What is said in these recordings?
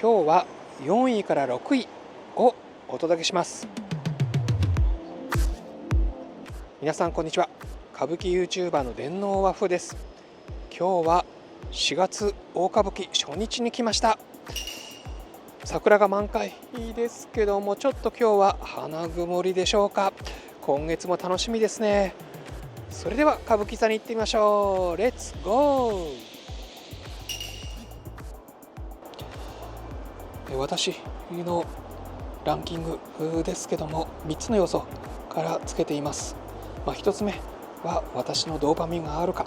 今日は4位から6位をお届けします。皆さんこんにちは。歌舞伎 YouTuber の電脳和風です。今日は4月大歌舞伎初日に来ました。桜が満開ですけども、ちょっと今日は花曇りでしょうか。今月も楽しみですね。それでは歌舞伎座に行ってみましょう。レッツゴー。私のランキングですけども、3つの要素からつけています。1つ目は私のドーパミンがあるか、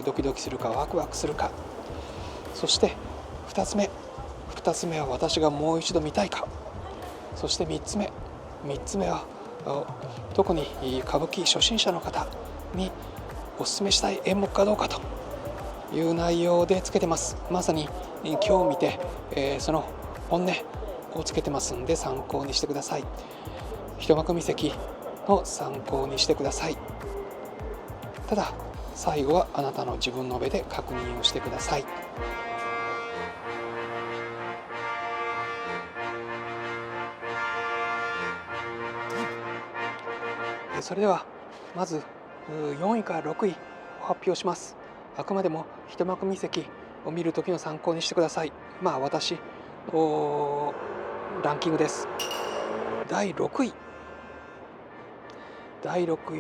ドキドキするかワクワクするか。そして2つ目は私がもう一度見たいか。そして3つ目は特に歌舞伎初心者の方にお勧めしたい演目かどうかという内容でつけてます。まさに今日見て、その本音をつけてますんで参考にしてください。一幕見席の参考にしてください。ただ最後はあなたの自分の目で確認をしてください。それではまず4位から6位を発表します。あくまでも一幕見席を見るときの参考にしてください。私ランキングです。第6位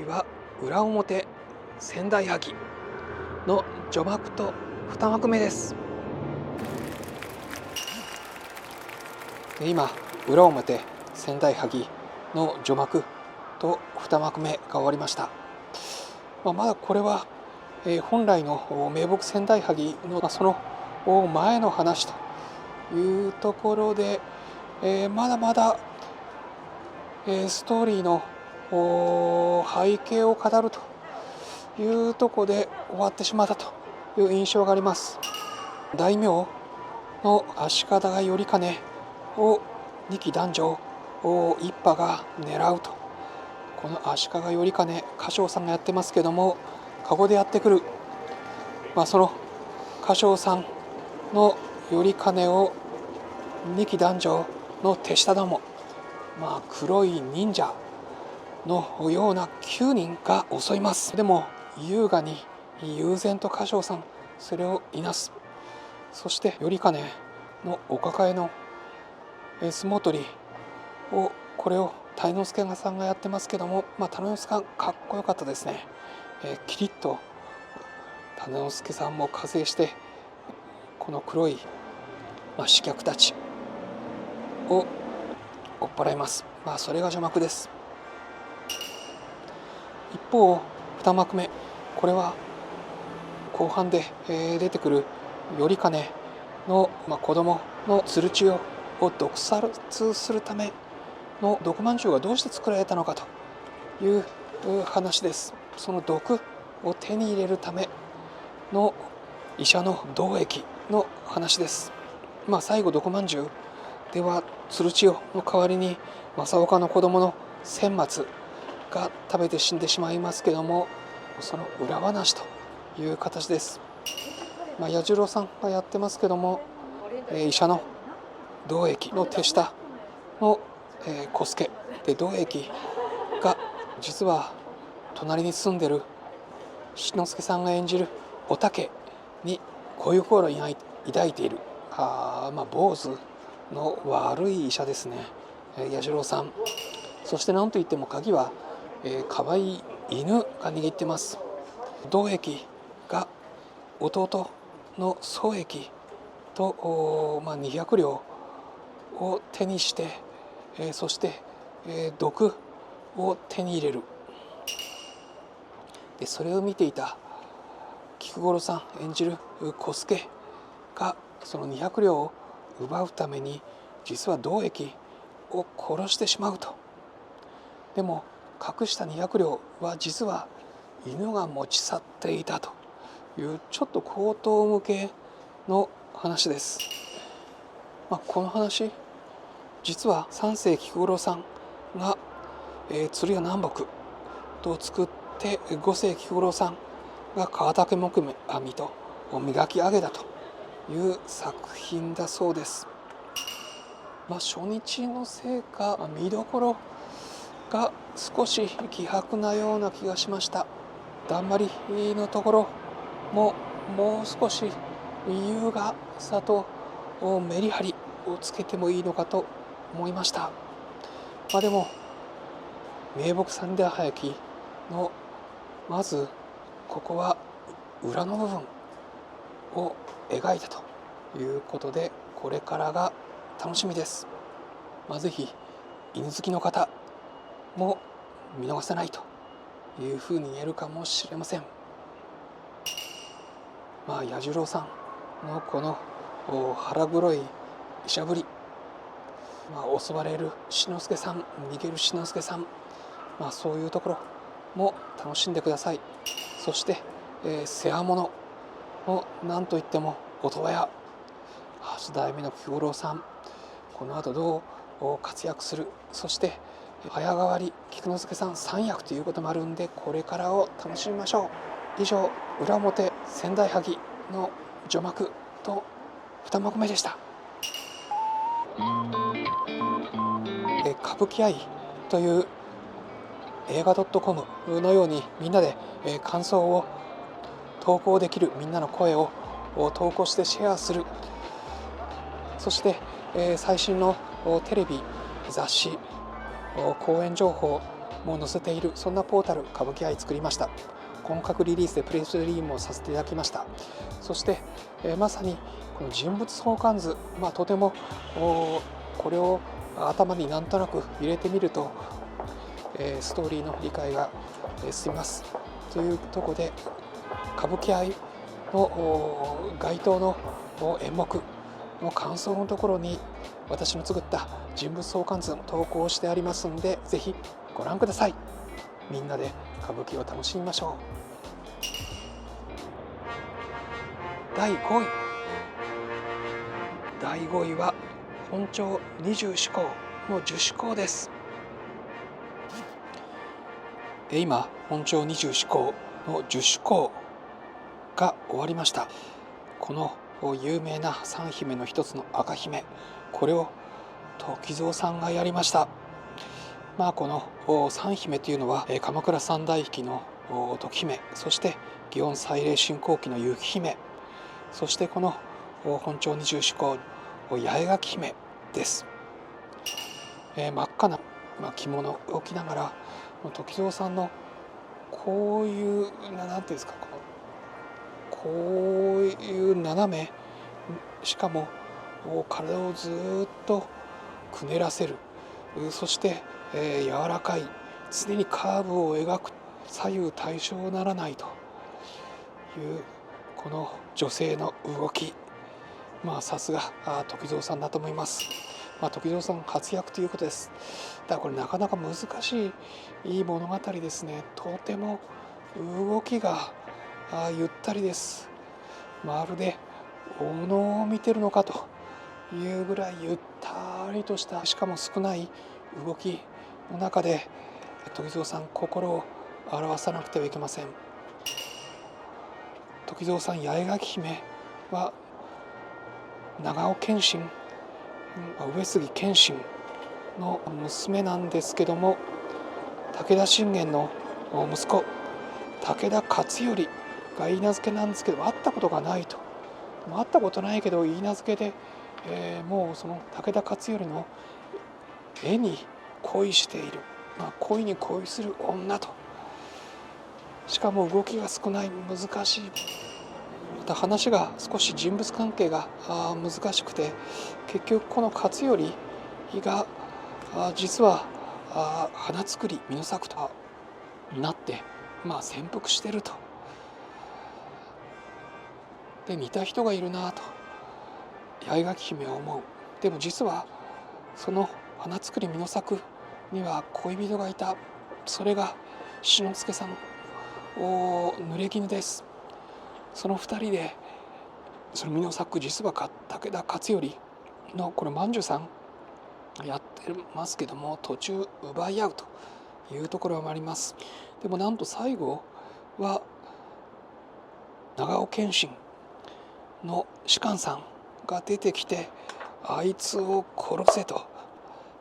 は裏表仙台萩の序幕と二幕目です。今裏表仙台萩の序幕と二幕目が終わりました。まだこれは、本来の名木仙台萩のその前の話というところで、まだまだ、ストーリーの背景を語るというところで終わってしまったという印象があります。大名の足利頼兼を二期男女一派が狙うと。この足利頼兼歌唱さんがやってますけども、籠でやってくる、その歌唱さんの頼兼を二期男女の手下ども、黒い忍者のような9人が襲います。でも優雅に悠然と歌唱さんそれをいなす。そして頼兼のお抱えの相撲取りを、これを鯛之助さんがやってますけども、鯛之助さんかっこよかったですね。キリッと鯛之助さんも加勢して、この黒い、刺客たちを追っ払います。それが序幕です。一方二幕目、これは後半で出てくる頼兼の子供の鶴千代を毒殺するための毒まんじゅうがどうして作られたのかという話です。その毒を手に入れるための医者の銅液の話です。最後毒まんじゅうでは鶴千代の代わりに正岡の子供の千松が食べて死んでしまいますけども、その裏話という形です。彌十郎さんがやってますけども、医者の銅液の手下の小助で、銅液が実は隣に住んでる七之助さんが演じるおたけに恋心を抱いている坊主の悪い医者ですね、彌十郎さん。そして何といっても鍵は、可愛い犬が握ってます。銅液が弟の宗液と200両を手にして、そして、毒を手に入れる。でそれを見ていた菊五郎さん演じる小助がその200両を奪うために実は銅液を殺してしまうと。でも隠した200両は実は犬が持ち去っていたというちょっと荒唐無稽の話です。この話実は三世菊五郎さんが、鶴屋南北と作って五世菊五郎さんが川竹木網と磨き上げたという作品だそうです。初日のせいか、見どころが少し希薄なような気がしました。だんまりのところももう少し優雅さとメリハリをつけてもいいのかと思いました。でも名木三大早きのまずここは裏の部分を描いたということで、これからが楽しみです。ぜひ犬好きの方も見逃せないというふうに言えるかもしれません。彌十郎さんのこの腹黒い医者ぶり、襲われる志の輔さん、逃げる志の輔さん、そういうところも楽しんでください。そして、世話物を何といっても音羽屋8代目の菊五郎さん、この後どう活躍する、そして早変わり菊之助さん3役ということもあるんで、これからを楽しみましょう。以上、裏表仙台萩の序幕と2幕目でした。歌舞伎愛という映画 .com のようにみんなで感想を投稿できる、みんなの声を投稿してシェアする、そして最新のテレビ、雑誌、公演情報も載せている、そんなポータル歌舞伎愛作りました。本格リリースでプレスリリースもさせていただきました。そして、まさにこの人物相関図、とてもこれを頭になんとなく入れてみると、ストーリーの理解が進みますというところで、歌舞伎愛の該当の演目の感想のところに私の作った人物相関図を投稿してありますので、ぜひご覧ください。みんなで歌舞伎を楽しみましょう。第5位。第5位は本朝24項の十四項です。今、本朝24項の十四項が終わりました。この有名な三姫の一つの赤姫、これを時蔵さんがやりました。この三姫というのは鎌倉三大妃の時姫、そして祇園祭礼進行期の雪姫、そしてこの本朝24項八重垣姫です。真っ赤な着物を着ながら、時蔵さんのこういうなんていうんですか、こういう斜め、しかも体をずっとくねらせる、そして柔らかい、常にカーブを描く、左右対称ならないというこの女性の動き、さすが時蔵さんだと思います。時蔵さん活躍ということです。だからこれなかなか難しいいい物語ですね。とても動きがゆったりです。まるでお能を見てるのかというぐらいゆったりとした、しかも少ない動きの中で時蔵さん、心を表さなくてはいけません。時蔵さん、八重垣姫は長尾謙信、上杉謙信の娘なんですけども、武田信玄の息子武田勝頼が言い名付けなんですけど、会ったことがないと。会ったことないけど言い名付けで、もうその武田勝頼の絵に恋している、恋に恋する女と、しかも動きが少ない、難しい。また話が少し人物関係が難しくて、結局この勝頼が実は花作り美濃作となって潜伏してると。で、似た人がいるなと八重垣姫は思う。でも実はその花作り美濃作には恋人がいた。それが志の輔さん、濡れ衣です。その二人で、その美濃作、実は武田勝頼のこれ万寿さんやってますけども、途中奪い合うというところもあります。でもなんと最後は長尾謙信の士官さんが出てきて、あいつを殺せと、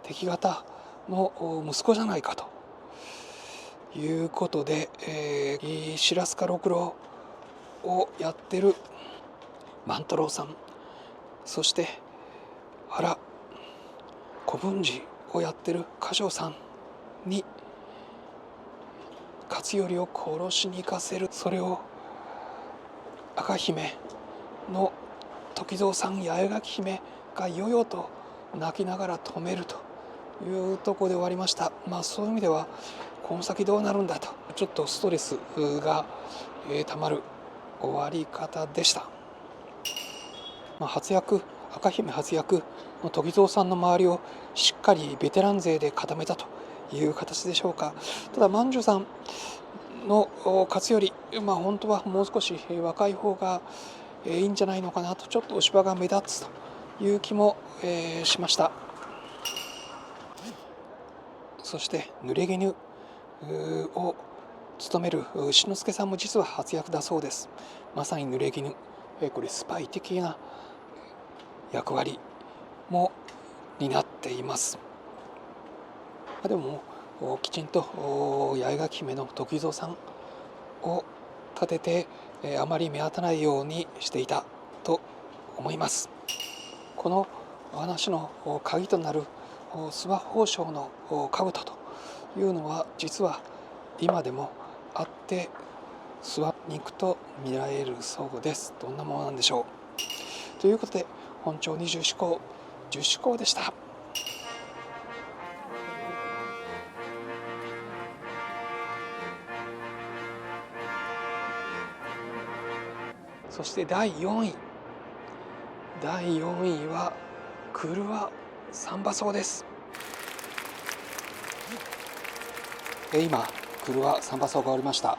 敵方の息子じゃないかということで、白須賀六郎をやってる万太郎さん、そして原小文治をやってる嘉祥さんに勝頼を殺しに行かせる。それを赤姫の時蔵さん、八重垣姫がよよと泣きながら止めるというところで終わりました。そういう意味ではこの先どうなるんだと、ちょっとストレスがたまる終わり方でした。赤姫初役の時蔵さんの周りをしっかりベテラン勢で固めたという形でしょうか。ただ万寿さんの勝頼、本当はもう少し若い方がいいんじゃないのかなと、ちょっと押し場が目立つという気もしました。そして濡れ衣を務める志の輔さんも実は初役だそうです。まさに濡れ衣、これスパイ的な役割も担っています。でもきちんと八重垣姫の時蔵さんを立てて、あまり目立たないようにしていたと思います。このお話の鍵となる諏訪宝生の兜というのは実は今でもあって諏訪に行くと見られるそうです。どんなものなんでしょう。ということで本朝24項10種項でした。そして第4位は廓三馬荘です。今廓三馬荘が終わりました。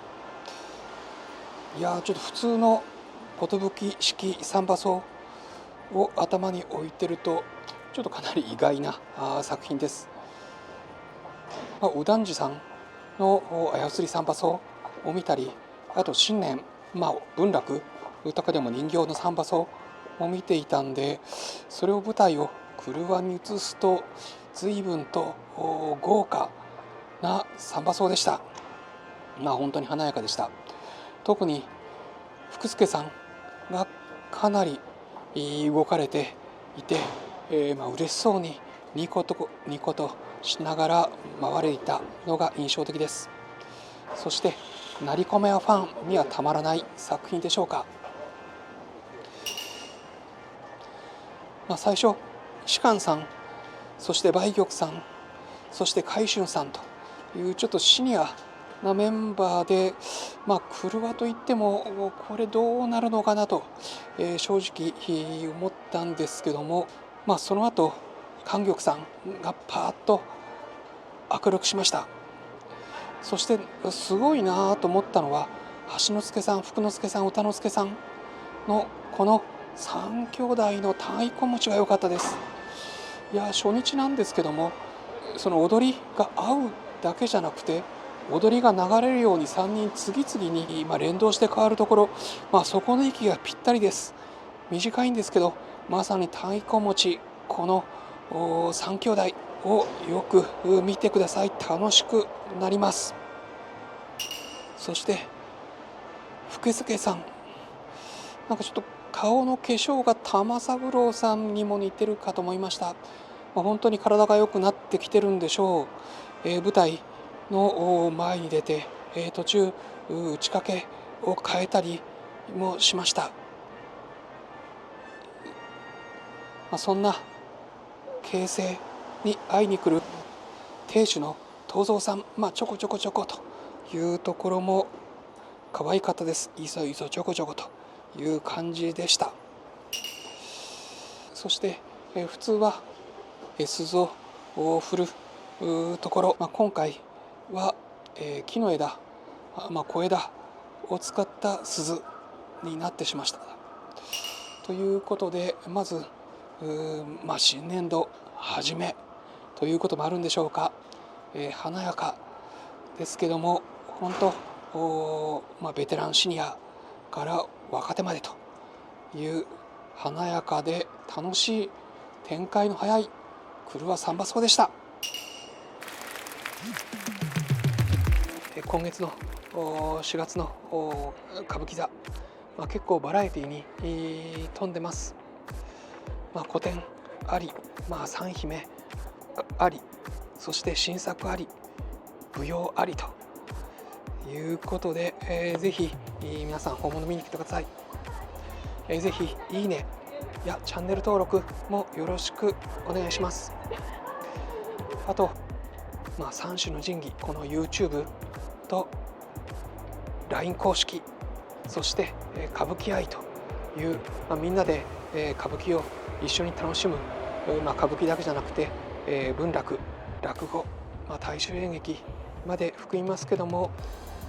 ちょっと普通の寿式三馬荘を頭に置いてるとちょっとかなり意外な作品です。右團次さんの操り三馬荘を見たり、あと新年、文楽とかでも人形の三馬荘を見ていたんで、それを舞台を廓に移すと随分と豪華な三馬荘でした。本当に華やかでした。特に福助さんがかなり動かれていて、嬉しそうにニコとしながら回れていたのが印象的です。そして成駒屋ファンにはたまらない作品でしょうか。最初士官さん、そして梅玉さん、そして海春さんというちょっとシニアなメンバーで、廓といってもこれどうなるのかなと、正直思ったんですけども、その後莟玉さんがパーッと明るくしました。そしてすごいなと思ったのは橋之助さん、福之助さん、歌之助さんのこの3兄弟の太鼓持ちが良かったです。初日なんですけども、その踊りが合うだけじゃなくて踊りが流れるように3人次々に連動して変わるところ、そこの息がぴったりです。短いんですけどまさに太鼓持ち、この3兄弟をよく見てください。楽しくなります。そして福助さん、ちょっと顔の化粧が玉三郎さんにも似てるかと思いました。本当に体が良くなってきてるんでしょう。舞台の前に出て、途中打ち掛けを変えたりもしました。そんな形勢に会いに来る亭主の東蔵さん、ちょこちょこちょこというところも可愛かったです。いそいそちょこちょこという感じでした。そして、普通は鈴を振るところ、今回は、木の枝、小枝を使った鈴になってしました。ということでまず新年度初めということもあるんでしょうか、華やかですけども本当、ベテランシニアから若手までという華やかで楽しい展開の早い黒羽三馬荘でした。今月の4月の歌舞伎座、結構バラエティに富んでます。古典あり、三姫あり、そして新作あり、舞踊ありということで、ぜひ皆さん本物見に来てください。ぜひいいねやチャンネル登録もよろしくお願いします。あと、3種の神器、この YouTube と LINE 公式、そして歌舞伎愛という、みんなで歌舞伎を一緒に楽しむ、歌舞伎だけじゃなくて文楽、落語、大衆演劇まで含みますけども、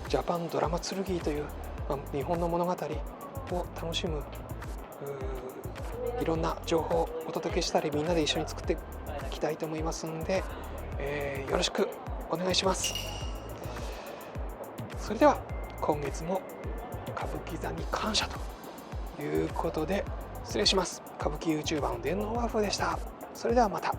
ジャパンドラマ剣という、日本の物語を楽しむいろんな情報をお届けしたり、みんなで一緒に作っていきたいと思いますので、よろしくお願いします。それでは今月も歌舞伎座に感謝ということで失礼します。歌舞伎 YouTuber の電脳和風でした。それではまた。